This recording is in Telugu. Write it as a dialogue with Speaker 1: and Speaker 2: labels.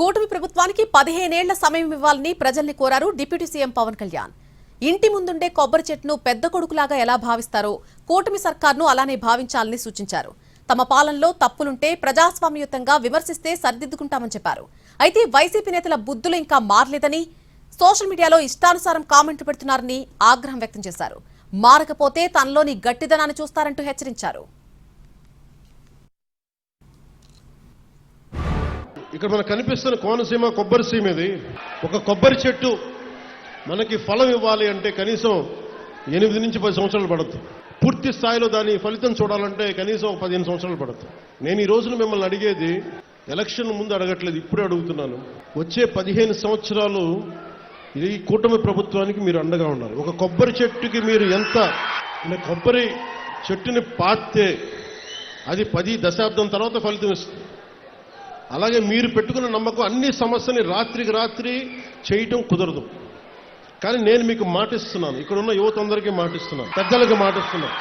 Speaker 1: కూటమి ప్రభుత్వానికి 15 ఏళ్ల సమయం ఇవ్వాలని ప్రజల్ని కోరారు డిప్యూటీ సీఎం పవన్ కళ్యాణ్. ఇంటి ముందుండే కొబ్బరి చెట్టును పెద్ద కొడుకులాగా ఎలా భావిస్తారో కూటమి సర్కార్ను అలానే భావించాలని సూచించారు. తమ పాలనలో తప్పులుంటే ప్రజాస్వామ్యయుతంగా విమర్శిస్తే సరిదిద్దుకుంటామని చెప్పారు. అయితే వైసీపీ నేతల బుద్ధులు ఇంకా మారలేదని, సోషల్ మీడియాలో ఇష్టానుసారం కామెంట్లు పెడుతున్నారని ఆగ్రహం వ్యక్తం చేశారు. మారకపోతే తనలోని గట్టిదనాన్ని చూస్తారంటూ హెచ్చరించారు.
Speaker 2: ఇక్కడ మనకు కనిపిస్తున్న కోనసీమ కొబ్బరి సీమ ఇది. ఒక కొబ్బరి చెట్టు మనకి ఫలం ఇవ్వాలి అంటే కనీసం 8 నుంచి 10 సంవత్సరాలు పడుతుంది. పూర్తి స్థాయిలో దాని ఫలితం చూడాలంటే కనీసం 15 సంవత్సరాలు పడుతుంది. నేను ఈ రోజున మిమ్మల్ని అడిగేది ఎలక్షన్ ముందు అడగట్లేదు, ఇప్పుడే అడుగుతున్నాను. వచ్చే 15 సంవత్సరాలు ఈ కూటమి ప్రభుత్వానికి మీరు అండగా ఉన్నారు. ఒక కొబ్బరి చెట్టుకి మీరు ఎంత కొబ్బరి చెట్టుని పాతే అది 10 దశాబ్దం తర్వాత ఫలితం ఇస్తుంది. అలాగే మీరు పెట్టుకున్న నమ్మకం అన్ని సమస్యని రాత్రికి రాత్రి చేయటం కుదరదు. కానీ నేను మీకు మాటిస్తున్నాను, ఇక్కడ ఉన్న యువత అందరికీ మాటిస్తున్నాను, పెద్దలకు మాటిస్తున్నాను.